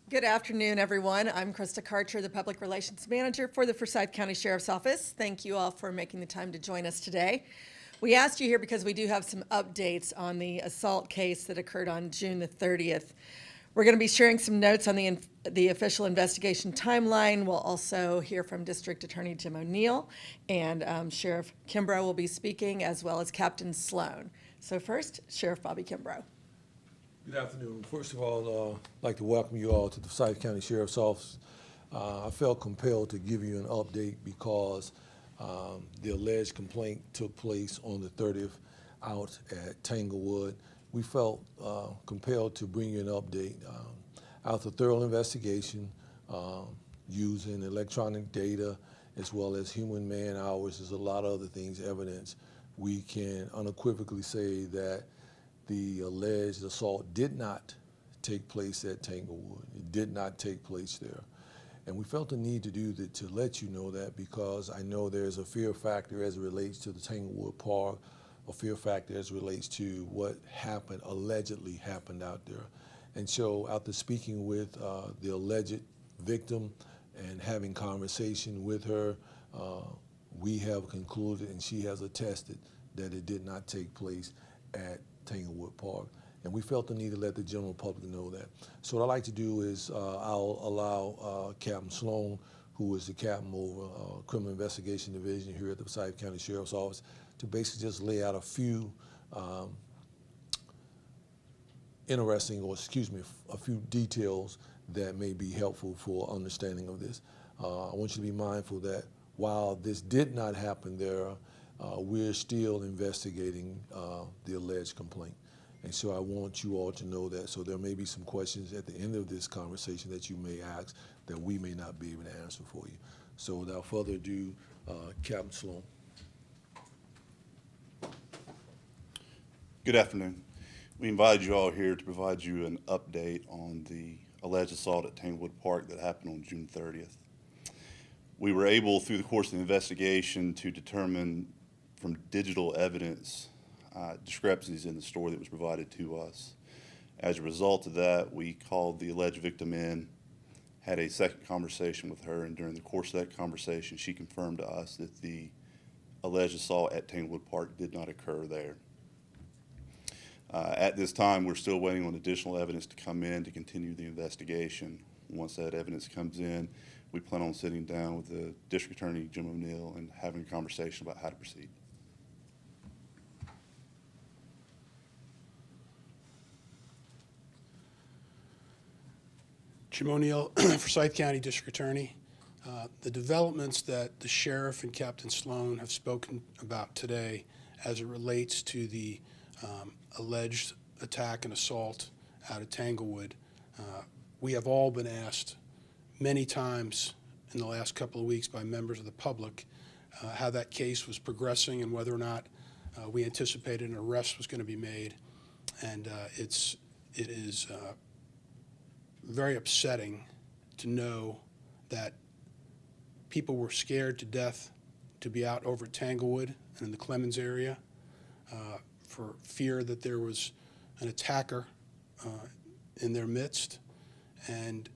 Good afternoon, everyone. I'm Krista Karcher, the Public Relations Manager for the Forsyth County Sheriff's Office. Thank you all for making the time to join us today. We asked you here because we do have some updates on the assault case that occurred on June the 30th. We're going to be sharing some notes on the official investigation timeline. We'll also hear from District Attorney Jim O'Neill, and Sheriff Kimbrough will be speaking, as well as Captain Sloan. So first, Sheriff Bobby Kimbrough. Good afternoon. First of all, I'd like to welcome you all to the Forsyth County Sheriff's Office. I felt compelled to give you an update because the alleged complaint took place on the 30th out at Tanglewood. We felt compelled to bring you an update. After thorough investigation, using electronic data as well as human man hours, there's a lot of other things, evidence, we can unequivocally say that the alleged assault did not take place at Tanglewood. It did not take place there. And we felt the need to do that, to let you know that, because I know there's a fear factor as it relates to the Tanglewood Park, a fear factor as it relates to what happened, allegedly happened out there. And so after speaking with the alleged victim and having conversation with her, we have concluded, and she has attested, that it did not take place at Tanglewood Park. And we felt the need to let the general public know that. So what I'd like to do is I'll allow Captain Sloan, who is the captain over Criminal Investigation Division here at the Forsyth County Sheriff's Office, to basically just lay out a few a few details that may be helpful for understanding of this. I want you to be mindful that while this did not happen there, we're still investigating the alleged complaint. And so I want you all to know that. So there may be some questions at the end of this conversation that you may ask that we may not be able to answer for you. So without further ado, Captain Sloan. Good afternoon. We invited you all here to provide you an update on the alleged assault at Tanglewood Park that happened on June 30th. We were able, through the course of the investigation, to determine from digital evidence discrepancies in the story that was provided to us. As a result of that, we called the alleged victim in, had a second conversation with her, and during the course of that conversation, she confirmed to us that the alleged assault at Tanglewood Park did not occur there. At this time, we're still waiting on additional evidence to come in to continue the investigation. Once that evidence comes in, we plan on sitting down with the District Attorney, Jim O'Neill, and having a conversation about how to proceed. Jim O'Neill, Forsyth County District Attorney. The developments that the Sheriff and Captain Sloan have spoken about today as it relates to the alleged attack and assault out of Tanglewood, we have all been asked many times in the last couple of weeks by members of the public how that case was progressing and whether or not we anticipated an arrest was going to be made. And it is very upsetting to know that people were scared to death to be out over Tanglewood and in the Clemens area for fear that there was an attacker in their midst, and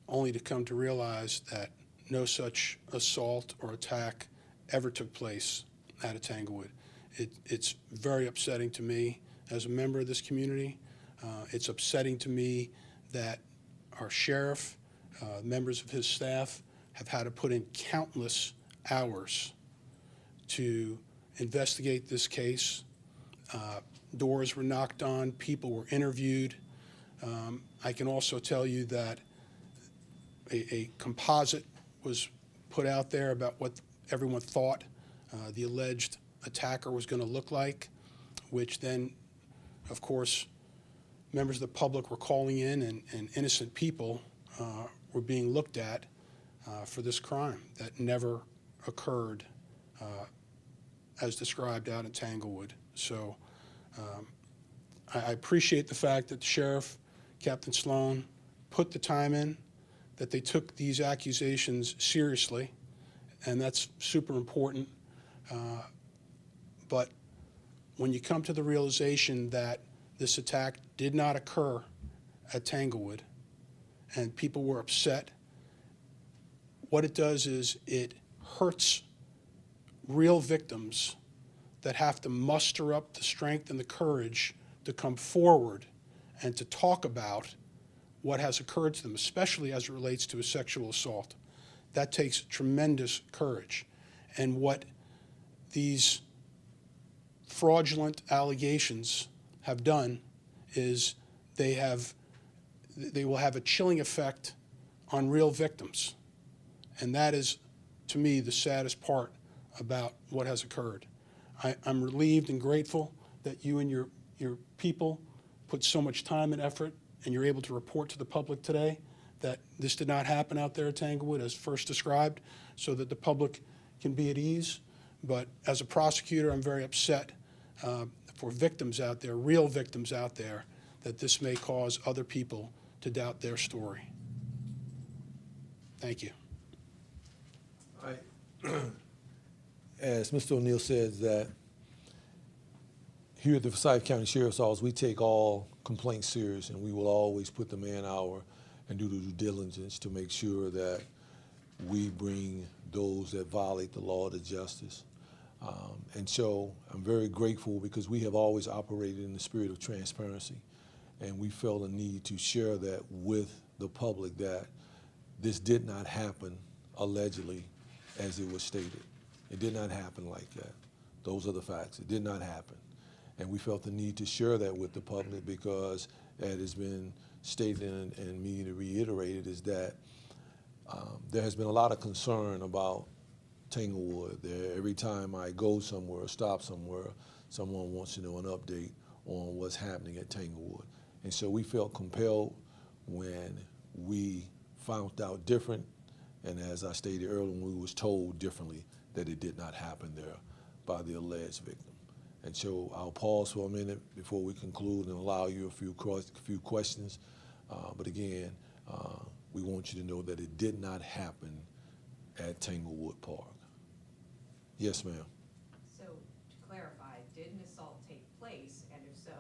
only to come to realize that no such assault or attack ever took place out of Tanglewood. It's very upsetting to me as a member of this community. It's upsetting to me that our sheriff, members of his staff, have had to put in countless hours to investigate this case. Doors were knocked on, people were interviewed. I can also tell you that a composite was put out there about what everyone thought the alleged attacker was going to look like, which then, of course, members of the public were calling in, and innocent people were being looked at for this crime that never occurred as described out in Tanglewood. So I appreciate the fact that the Sheriff, Captain Sloan, put the time in, that they took these accusations seriously, and that's super important. But when you come to the realization that this attack did not occur at Tanglewood, and people were upset. What it does is it hurts real victims that have to muster up the strength and the courage to come forward and to talk about what has occurred to them, especially as it relates to a sexual assault. That takes tremendous courage. And what these fraudulent allegations have done is they will have a chilling effect on real victims. And that is, to me, the saddest part about what has occurred. I'm relieved and grateful that you and your people put so much time and effort, and you're able to report to the public today that this did not happen out there at Tanglewood as first described, so that the public can be at ease. But as a prosecutor, I'm very upset for victims out there, real victims out there, that this may cause other people to doubt their story. Thank you. As Mr. O'Neill says, that here at the Forsyth County Sheriff's Office, we take all complaints serious, and we will always put the man-hour and do the due diligence to make sure that we bring those that violate the law to justice. And so I'm very grateful because we have always operated in the spirit of transparency, and we felt a need to share that with the public, that this did not happen allegedly as it was stated. It did not happen like that. Those are the facts. It did not happen. And we felt the need to share that with the public because, as has been stated and me to reiterate it, is that there has been a lot of concern about Tanglewood. Every time I go somewhere or stop somewhere, someone wants to know an update on what's happening at Tanglewood. And so we felt compelled when we found out different, and as I stated earlier, when we was told differently, that it did not happen there by the alleged victim. And so I'll pause for a minute before we conclude and allow you a few questions. But again, we want you to know that it did not happen at Tanglewood Park. Yes, ma'am. So to clarify, did an assault take place, and if so,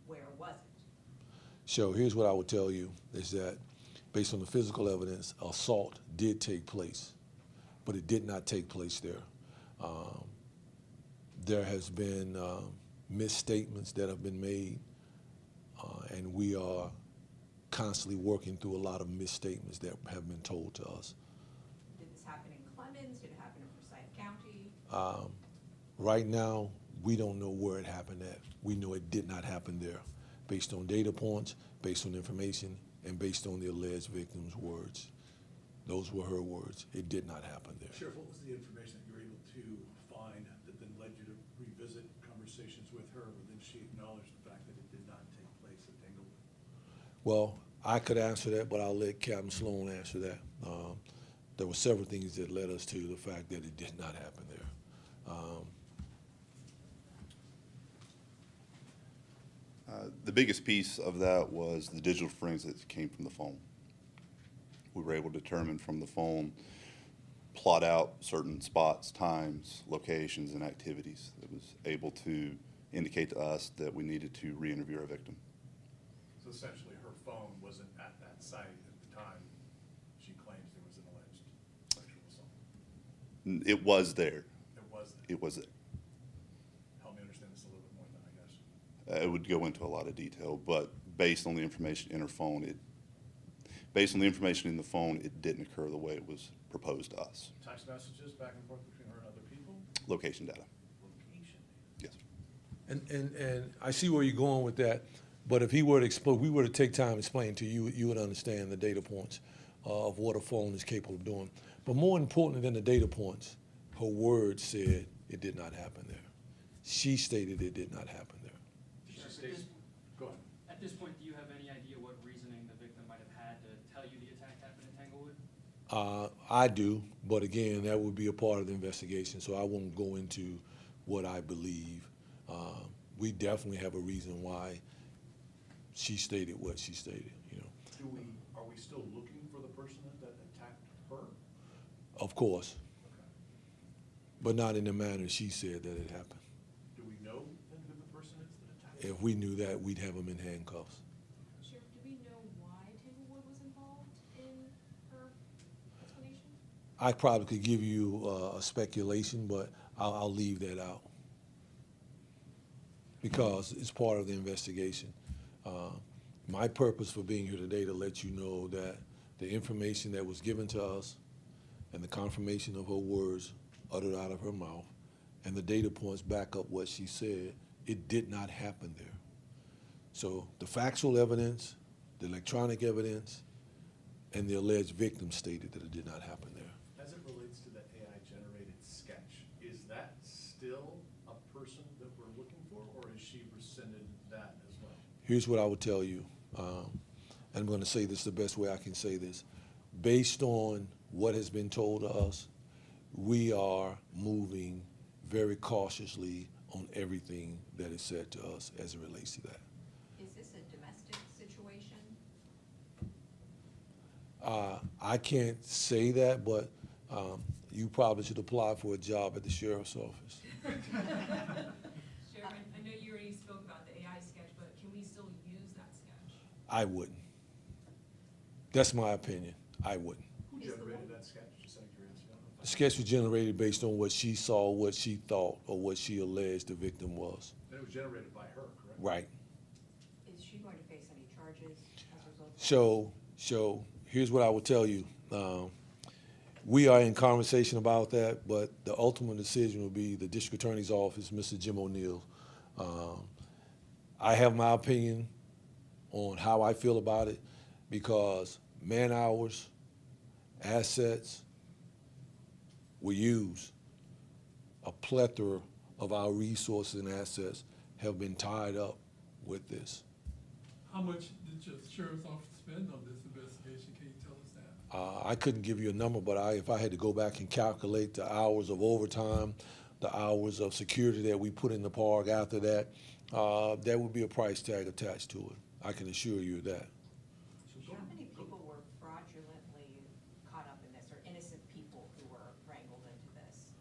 where was it? So here's what I would tell you is that based on the physical evidence, assault did take place, but it did not take place there. There has been misstatements that have been made, and we are constantly working through a lot of misstatements that have been told to us. Did this happen in Clemens? Did it happen in Forsyth County? Right now, we don't know where it happened at. We know it did not happen there, based on data points, based on information, and based on the alleged victim's words. Those were her words. It did not happen there. Sheriff, what was the information that you were able to find that then led you to revisit conversations with her when then she acknowledged the fact that it did not take place at Tanglewood? Well, I could answer that, but I'll let Captain Sloan answer that. There were several things that led us to the fact that it did not happen there. The biggest piece of that was the digital forensics that came from the phone. We were able to determine from the phone, plot out certain spots, times, locations, and activities. It was able to indicate to us that we needed to re-interview our victim. So essentially, her phone wasn't at that site at the time she claims there was an alleged sexual assault. It was there. It was there. It was there. Help me understand this a little bit more than I guess. It would go into a lot of detail, but based on the information in her phone, it didn't occur the way it was proposed to us. Text messages back and forth between her and other people? Location data. Location. Yes. And I see where you're going with that, but if he were to explain, we were to take time to explain to you, you would understand the data points of what a phone is capable of doing. But more important than the data points, her words said it did not happen there. She stated it did not happen there. Go ahead. At this point, do you have any idea what reasoning the victim might have had to tell you the attack happened in Tanglewood? I do, but again, that would be a part of the investigation, so I won't go into what I believe. We definitely have a reason why she stated what she stated, you know. Are we still looking for the person that attacked her? Of course, Okay. but not in the manner she said that it happened. Do we know then who the person is that attacked her? If we knew that, we'd have him in handcuffs. Sheriff, do we know why Tanglewood was involved? I probably could give you a speculation, but I'll leave that out because it's part of the investigation. My purpose for being here today to let you know that the information that was given to us and the confirmation of her words uttered out of her mouth and the data points back up what she said, it did not happen there. So the factual evidence, the electronic evidence, and the alleged victim stated that it did not happen there. As it relates to the AI-generated sketch, is that still a person that we're looking for, or has she rescinded that as well? Here's what I would tell you. I'm going to say this the best way I can say this. Based on what has been told to us, we are moving very cautiously on everything that is said to us as it relates to that. Is this a domestic situation? I can't say that, but you probably should apply for a job at the sheriff's office. Sheriff, I know you already spoke about the AI sketch, but can we still use that sketch? I wouldn't. That's my opinion. I wouldn't. Who Is the generated one- that sketch, just out of curiosity? I don't know if The sketch was generated based on what she saw, what she thought, or what she alleged the victim was. And it was generated by her, correct? Right. Is she going to face any charges as a result of that? So here's what I will tell you. We are in conversation about that, but the ultimate decision will be the district attorney's office, Mr. Jim O'Neill. I have my opinion on how I feel about it because man hours, assets were used. A plethora of our resources and assets have been tied up with this. How much did your sheriff's office spend on this investigation? Can you tell us that? I couldn't give you a number, but if I had to go back and calculate the hours of overtime, the hours of security that we put in the park after that, there would be a price tag attached to it. I can assure you of that. How many people were fraudulently caught up in this, or innocent people who were wrangled into this?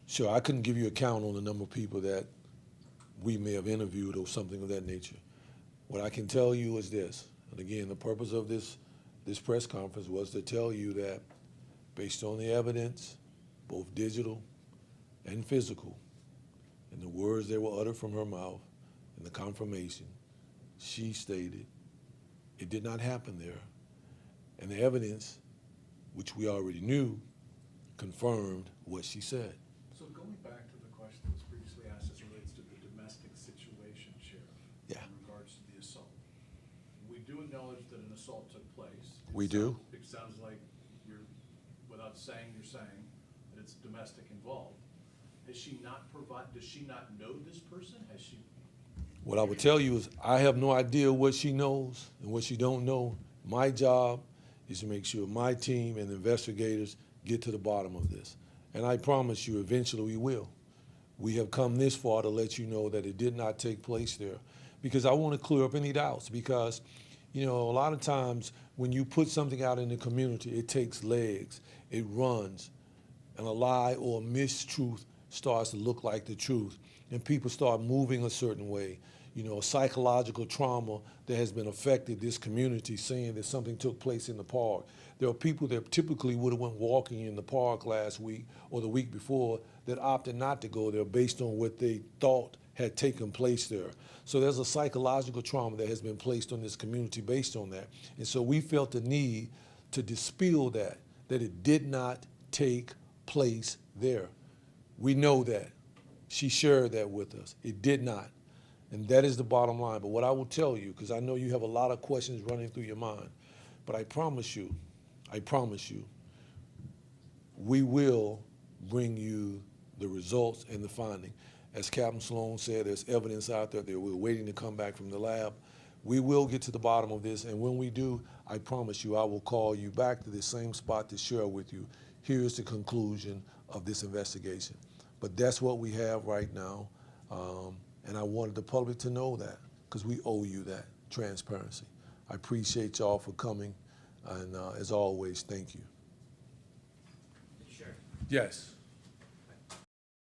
Sure, I couldn't give you a count on the number of people that we may have interviewed or something of that nature. What I can tell you is this, and again, the purpose of this press conference was to tell you that based on the evidence, both digital and physical, and the words that were uttered from her mouth and the confirmation, she stated it did not happen there. And the evidence, which we already knew, confirmed what she said. So going back to the question that was previously asked as it relates to the domestic situation, Sheriff. Yeah. In regards to the assault. We do acknowledge that an assault took place. We do. It sounds like you're, without saying, you're saying that it's domestic involved. Has she not does she not know this person? Has she? What I would tell you is I have no idea what she knows and what she don't know. My job is to make sure my team and investigators get to the bottom of this. And I promise you, eventually we will. We have come this far to let you know that it did not take place there. Because I want to clear up any doubts. Because, you know, a lot of times when you put something out in the community, it takes legs, it runs, and a lie or a mistruth starts to look like the truth. And people start moving a certain way. You know, psychological trauma that has been affected this community, saying that something took place in the park. There are people that typically would have went walking in the park last week or the week before that opted not to go there based on what they thought had taken place there. So there's a psychological trauma that has been placed on this community based on that. And so we felt the need to dispel that it did not take place there. We know that. She shared that with us. It did not. And that is the bottom line. But what I will tell you, because I know you have a lot of questions running through your mind, but I promise you, we will bring you the results and the finding. As Captain Sloan said, there's evidence out there that we're waiting to come back from the lab. We will get to the bottom of this, and when we do, I promise you, I will call you back to the same spot to share with you. Here's the conclusion of this investigation. But that's what we have right now. And I wanted the public to know that because we owe you that transparency. I appreciate y'all for coming. And as always, thank you. Sure. Yes.